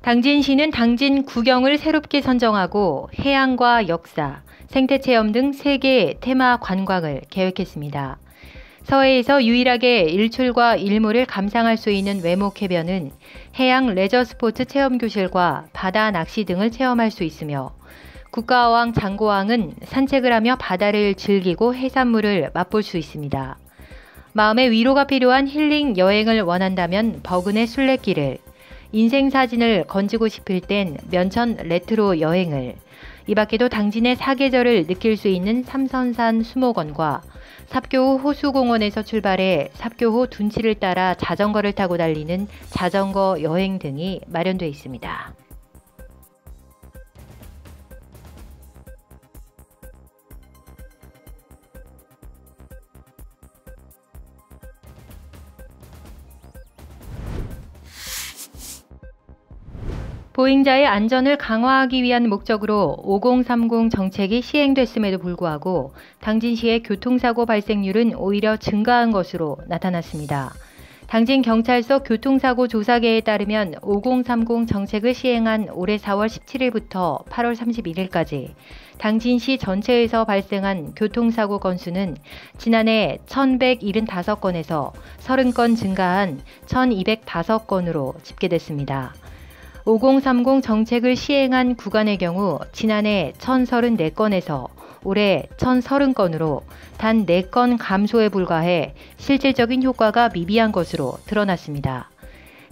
당진시는 당진 구경을 새롭게 선정하고 해양과 역사, 생태체험 등 3개 테마 관광을 계획했습니다. 서해에서 유일하게 일출과 일몰을 감상할 수 있는 외목해변은 해양 레저 스포츠 체험교실과 바다 낚시 등을 체험할 수 있으며, 국가어항 장고항은 산책을 하며 바다를 즐기고 해산물을 맛볼 수 있습니다. 마음의 위로가 필요한 힐링 여행을 원한다면 버그네 순례길을, 인생 사진을 건지고 싶을 땐 면천 레트로 여행을, 이 밖에도 당진의 사계절을 느낄 수 있는 삼선산 수목원과 삽교호 호수공원에서 출발해 삽교호 둔치를 따라 자전거를 타고 달리는 자전거 여행 등이 마련되어 있습니다. 보행자의 안전을 강화하기 위한 목적으로 5030 정책이 시행됐음에도 불구하고 당진시의 교통사고 발생률은 오히려 증가한 것으로 나타났습니다. 당진경찰서 교통사고 조사계에 따르면 5030 정책을 시행한 올해 4월 17일부터 8월 31일까지 당진시 전체에서 발생한 교통사고 건수는 지난해 1,175건에서 30건 증가한 1,205건으로 집계됐습니다. 5030 정책을 시행한 구간의 경우 지난해 1,034건에서 올해 1,030건으로 단 4건 감소에 불과해 실질적인 효과가 미비한 것으로 드러났습니다.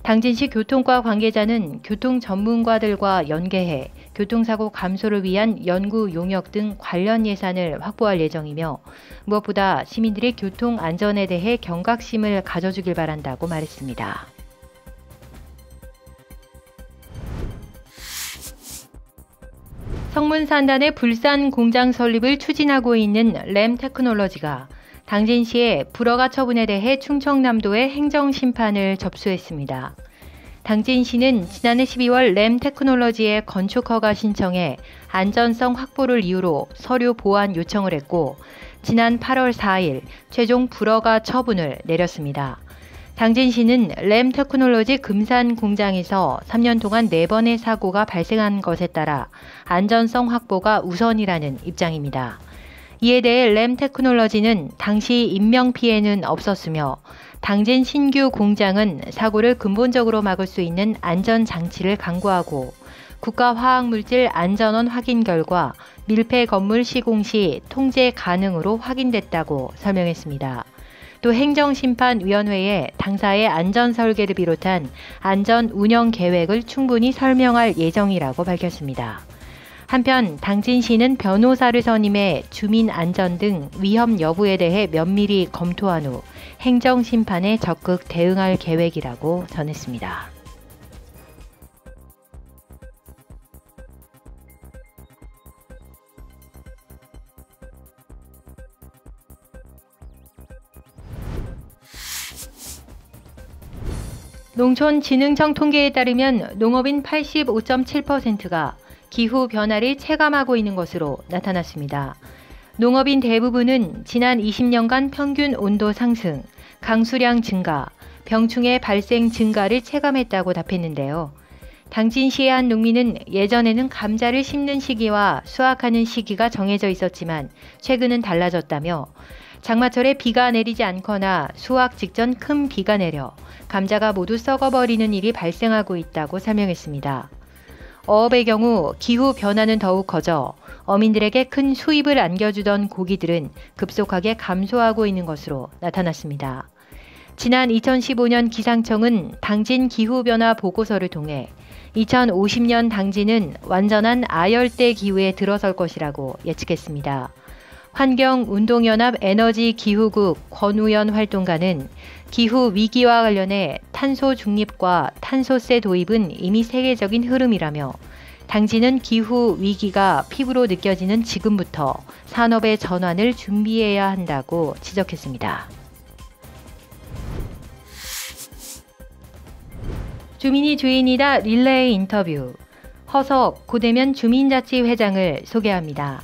당진시 교통과 관계자는 교통 전문가들과 연계해 교통사고 감소를 위한 연구 용역 등 관련 예산을 확보할 예정이며, 무엇보다 시민들의 교통 안전에 대해 경각심을 가져주길 바란다고 말했습니다. 성문산단의 불산 공장 설립을 추진하고 있는 램테크놀로지가 당진시의 불허가 처분에 대해 충청남도의 행정심판을 접수했습니다. 당진시는 지난해 12월 램테크놀로지의 건축허가 신청에 안전성 확보를 이유로 서류 보완 요청을 했고, 지난 8월 4일 최종 불허가 처분을 내렸습니다. 당진시는 램테크놀로지 금산 공장에서 3년 동안 4번의 사고가 발생한 것에 따라 안전성 확보가 우선이라는 입장입니다. 이에 대해 램테크놀로지는 당시 인명피해는 없었으며, 당진 신규 공장은 사고를 근본적으로 막을 수 있는 안전장치를 강구하고 국가화학물질 안전원 확인 결과 밀폐 건물 시공 시 통제 가능으로 확인됐다고 설명했습니다. 또 행정심판위원회에 당사의 안전설계를 비롯한 안전 운영 계획을 충분히 설명할 예정이라고 밝혔습니다. 한편 당진시는 변호사를 선임해 주민 안전 등 위험 여부에 대해 면밀히 검토한 후 행정심판에 적극 대응할 계획이라고 전했습니다. 농촌진흥청 통계에 따르면 농업인 85.7%가 기후변화를 체감하고 있는 것으로 나타났습니다. 농업인 대부분은 지난 20년간 평균 온도 상승, 강수량 증가, 병충해 발생 증가를 체감했다고 답했는데요. 당진시의 한 농민은 예전에는 감자를 심는 시기와 수확하는 시기가 정해져 있었지만 최근은 달라졌다며, 장마철에 비가 내리지 않거나 수확 직전 큰 비가 내려 감자가 모두 썩어버리는 일이 발생하고 있다고 설명했습니다. 어업의 경우 기후 변화는 더욱 커져 어민들에게 큰 수입을 안겨주던 고기들은 급속하게 감소하고 있는 것으로 나타났습니다. 지난 2015년 기상청은 당진 기후변화 보고서를 통해 2050년 당진은 완전한 아열대 기후에 들어설 것이라고 예측했습니다. 환경운동연합 에너지기후국 권우연 활동가는 기후 위기와 관련해 탄소 중립과 탄소세 도입은 이미 세계적인 흐름이라며, 당진은 기후 위기가 피부로 느껴지는 지금부터 산업의 전환을 준비해야 한다고 지적했습니다. 주민이 주인이다 릴레이 인터뷰. 허석 고대면 주민자치회장을 소개합니다.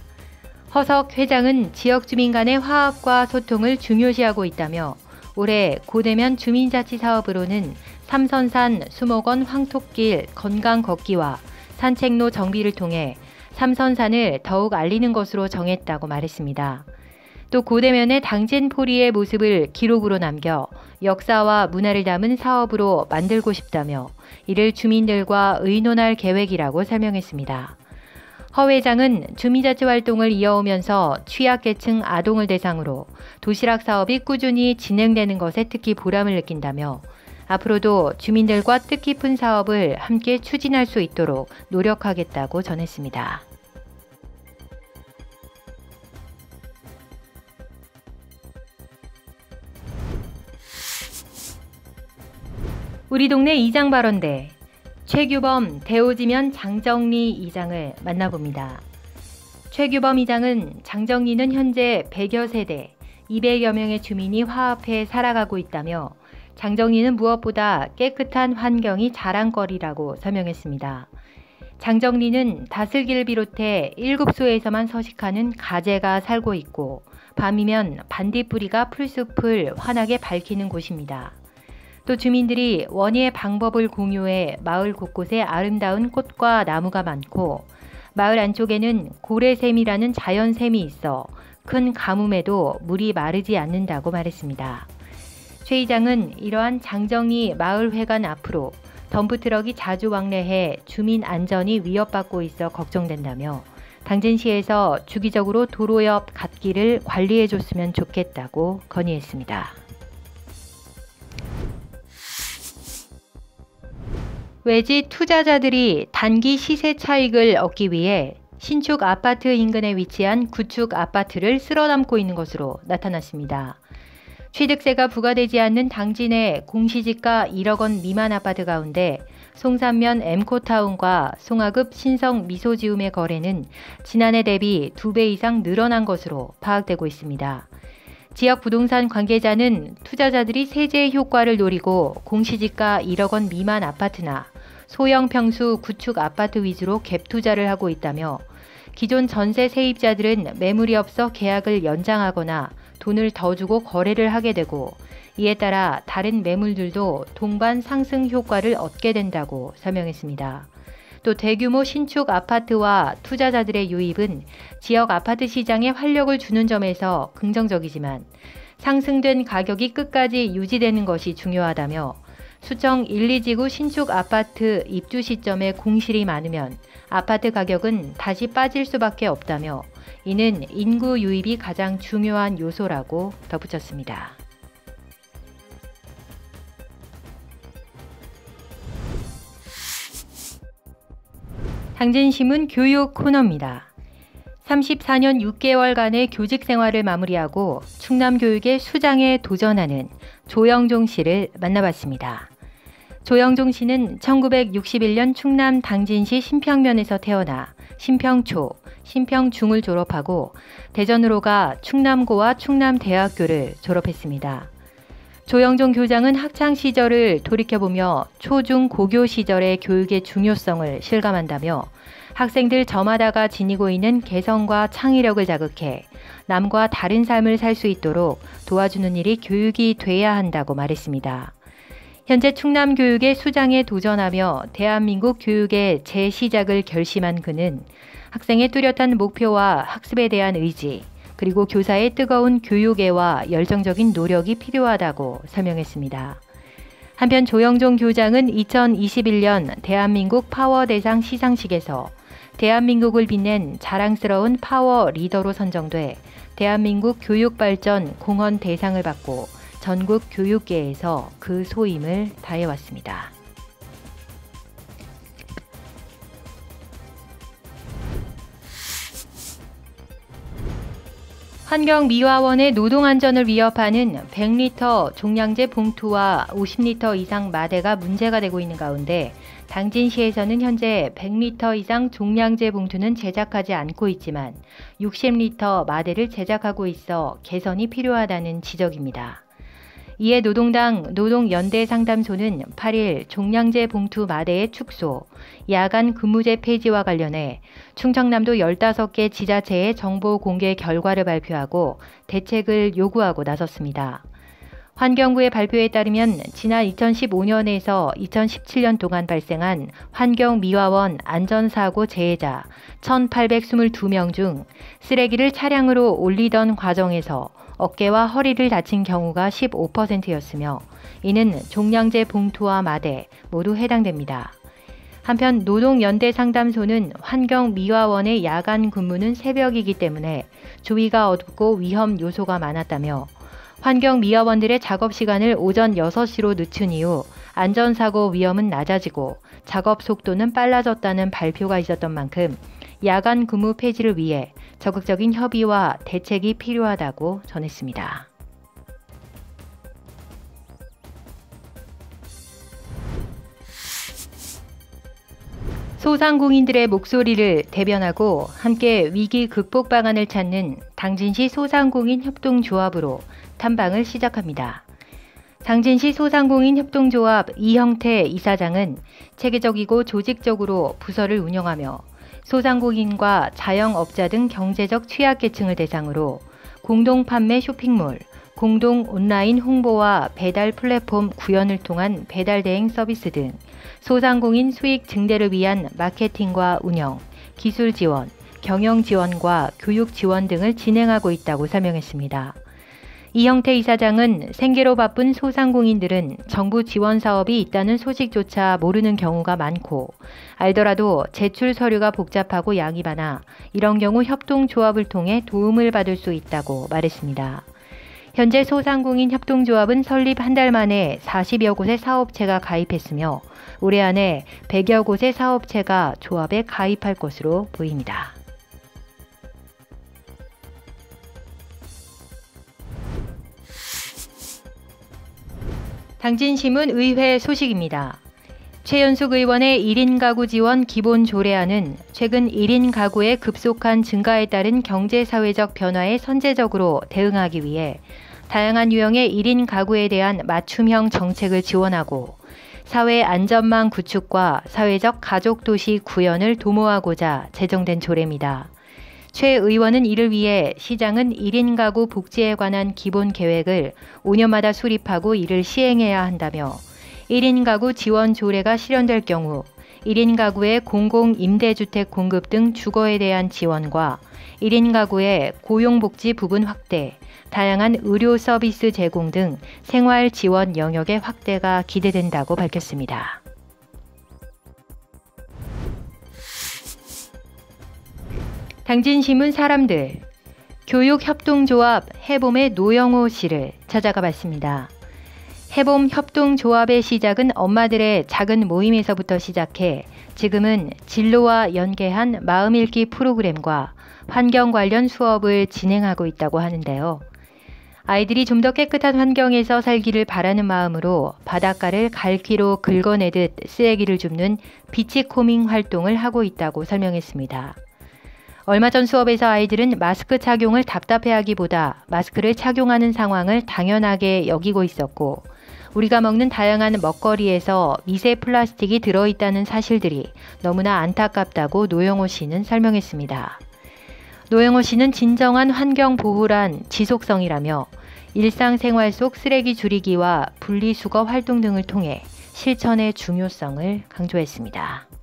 허석 회장은 지역 주민 간의 화합과 소통을 중요시하고 있다며 올해 고대면 주민자치사업으로는 삼선산 수목원 황토길 건강 걷기와 산책로 정비를 통해 삼선산을 더욱 알리는 것으로 정했다고 말했습니다. 또 고대면의 당진포리의 모습을 기록으로 남겨 역사와 문화를 담은 사업으로 만들고 싶다며 이를 주민들과 의논할 계획이라고 설명했습니다. 허 회장은 주민자치 활동을 이어오면서 취약계층 아동을 대상으로 도시락 사업이 꾸준히 진행되는 것에 특히 보람을 느낀다며 앞으로도 주민들과 뜻깊은 사업을 함께 추진할 수 있도록 노력하겠다고 전했습니다. 우리 동네 이장 발언대 최규범 대오지면 장정리 이장을 만나봅니다. 최규범 이장은 장정리는 현재 100여 세대 200여 명의 주민이 화합해 살아가고 있다며 장정리는 무엇보다 깨끗한 환경이 자랑거리라고 설명했습니다. 장정리는 다슬기를 비롯해 7소에서만 서식하는 가재가 살고 있고 밤이면 반딧불이가 풀숲을 환하게 밝히는 곳입니다. 또 주민들이 원예의 방법을 공유해 마을 곳곳에 아름다운 꽃과 나무가 많고 마을 안쪽에는 고래샘이라는 자연샘이 있어 큰 가뭄에도 물이 마르지 않는다고 말했습니다. 최 이장은 이러한 장정리 마을회관 앞으로 덤프트럭이 자주 왕래해 주민 안전이 위협받고 있어 걱정된다며 당진시에서 주기적으로 도로 옆 갓길을 관리해줬으면 좋겠다고 건의했습니다. 외지 투자자들이 단기 시세 차익을 얻기 위해 신축 아파트 인근에 위치한 구축 아파트를 쓸어담고 있는 것으로 나타났습니다. 취득세가 부과되지 않는 당진의 공시지가 1억 원 미만 아파트 가운데 송산면 엠코타운과 송하급 신성 미소지움의 거래는 지난해 대비 2배 이상 늘어난 것으로 파악되고 있습니다. 지역 부동산 관계자는 투자자들이 세제 효과를 노리고 공시지가 1억 원 미만 아파트나 소형 평수 구축 아파트 위주로 갭 투자를 하고 있다며 기존 전세 세입자들은 매물이 없어 계약을 연장하거나 돈을 더 주고 거래를 하게 되고 이에 따라 다른 매물들도 동반 상승 효과를 얻게 된다고 설명했습니다. 또 대규모 신축 아파트와 투자자들의 유입은 지역 아파트 시장에 활력을 주는 점에서 긍정적이지만 상승된 가격이 끝까지 유지되는 것이 중요하다며 수청 1, 2지구 신축 아파트 입주 시점에 공실이 많으면 아파트 가격은 다시 빠질 수밖에 없다며 이는 인구 유입이 가장 중요한 요소라고 덧붙였습니다. 당진신문 교육 코너입니다. 34년 6개월간의 교직 생활을 마무리하고 충남교육의 수장에 도전하는 조영종 씨를 만나봤습니다. 조영종 씨는 1961년 충남 당진시 신평면에서 태어나 신평초, 신평중을 졸업하고 대전으로 가 충남고와 충남대학교를 졸업했습니다. 조영종 교장은 학창 시절을 돌이켜보며 초중 고교 시절의 교육의 중요성을 실감한다며 학생들 저마다가 지니고 있는 개성과 창의력을 자극해 남과 다른 삶을 살 수 있도록 도와주는 일이 교육이 돼야 한다고 말했습니다. 현재 충남교육의 수장에 도전하며 대한민국 교육의 재시작을 결심한 그는 학생의 뚜렷한 목표와 학습에 대한 의지, 그리고 교사의 뜨거운 교육애와 열정적인 노력이 필요하다고 설명했습니다. 한편 조영종 교장은 2021년 대한민국 파워대상 시상식에서 대한민국을 빛낸 자랑스러운 파워 리더로 선정돼 대한민국 교육발전 공헌 대상을 받고 전국 교육계에서 그 소임을 다해왔습니다. 환경미화원의 노동안전을 위협하는 100리터 종량제 봉투와 50리터 이상 마대가 문제가 되고 있는 가운데 당진시에서는 현재 100리터 이상 종량제 봉투는 제작하지 않고 있지만 60리터 마대를 제작하고 있어 개선이 필요하다는 지적입니다. 이에 노동당 노동연대상담소는 8일 종량제 봉투 마대의 축소, 야간 근무제 폐지와 관련해 충청남도 15개 지자체의 정보 공개 결과를 발표하고 대책을 요구하고 나섰습니다. 환경부의 발표에 따르면 지난 2015년에서 2017년 동안 발생한 환경미화원 안전사고 재해자 1,822명 중 쓰레기를 차량으로 올리던 과정에서 어깨와 허리를 다친 경우가 15%였으며 이는 종량제 봉투와 마대 모두 해당됩니다. 한편 노동연대상담소는 환경미화원의 야간 근무는 새벽이기 때문에 주위가 어둡고 위험 요소가 많았다며 환경미화원들의 작업 시간을 오전 6시로 늦춘 이후 안전사고 위험은 낮아지고 작업 속도는 빨라졌다는 발표가 있었던 만큼 야간 근무 폐지를 위해 적극적인 협의와 대책이 필요하다고 전했습니다. 소상공인들의 목소리를 대변하고 함께 위기 극복 방안을 찾는 당진시 소상공인 협동조합으로 탐방을 시작합니다. 당진시 소상공인 협동조합 이형태 이사장은 체계적이고 조직적으로 부서를 운영하며 소상공인과 자영업자 등 경제적 취약계층을 대상으로 공동 판매 쇼핑몰, 공동 온라인 홍보와 배달 플랫폼 구현을 통한 배달 대행 서비스 등 소상공인 수익 증대를 위한 마케팅과 운영, 기술 지원, 경영 지원과 교육 지원 등을 진행하고 있다고 설명했습니다. 이형태 이사장은 생계로 바쁜 소상공인들은 정부 지원 사업이 있다는 소식조차 모르는 경우가 많고 알더라도 제출 서류가 복잡하고 양이 많아 이런 경우 협동조합을 통해 도움을 받을 수 있다고 말했습니다. 현재 소상공인 협동조합은 설립 한 달 만에 40여 곳의 사업체가 가입했으며 올해 안에 100여 곳의 사업체가 조합에 가입할 것으로 보입니다. 당진시문 의회 소식입니다. 최연숙 의원의 1인 가구 지원 기본 조례안은 최근 1인 가구의 급속한 증가에 따른 경제사회적 변화에 선제적으로 대응하기 위해 다양한 유형의 1인 가구에 대한 맞춤형 정책을 지원하고 사회 안전망 구축과 사회적 가족도시 구현을 도모하고자 제정된 조례입니다. 최 의원은 이를 위해 시장은 1인 가구 복지에 관한 기본 계획을 5년마다 수립하고 이를 시행해야 한다며 1인 가구 지원 조례가 실현될 경우 1인 가구의 공공임대주택 공급 등 주거에 대한 지원과 1인 가구의 고용복지 부분 확대, 다양한 의료 서비스 제공 등 생활 지원 영역의 확대가 기대된다고 밝혔습니다. 당진시문 사람들, 교육협동조합 해봄의 노영호 씨를 찾아가 봤습니다. 해봄 협동조합의 시작은 엄마들의 작은 모임에서부터 시작해 지금은 진로와 연계한 마음 읽기 프로그램과 환경 관련 수업을 진행하고 있다고 하는데요. 아이들이 좀 더 깨끗한 환경에서 살기를 바라는 마음으로 바닷가를 갈퀴로 긁어내듯 쓰레기를 줍는 비치코밍 활동을 하고 있다고 설명했습니다. 얼마 전 수업에서 아이들은 마스크 착용을 답답해하기보다 마스크를 착용하는 상황을 당연하게 여기고 있었고 우리가 먹는 다양한 먹거리에서 미세 플라스틱이 들어있다는 사실들이 너무나 안타깝다고 노영호 씨는 설명했습니다. 노영호 씨는 진정한 환경 보호란 지속성이라며 일상생활 속 쓰레기 줄이기와 분리수거 활동 등을 통해 실천의 중요성을 강조했습니다.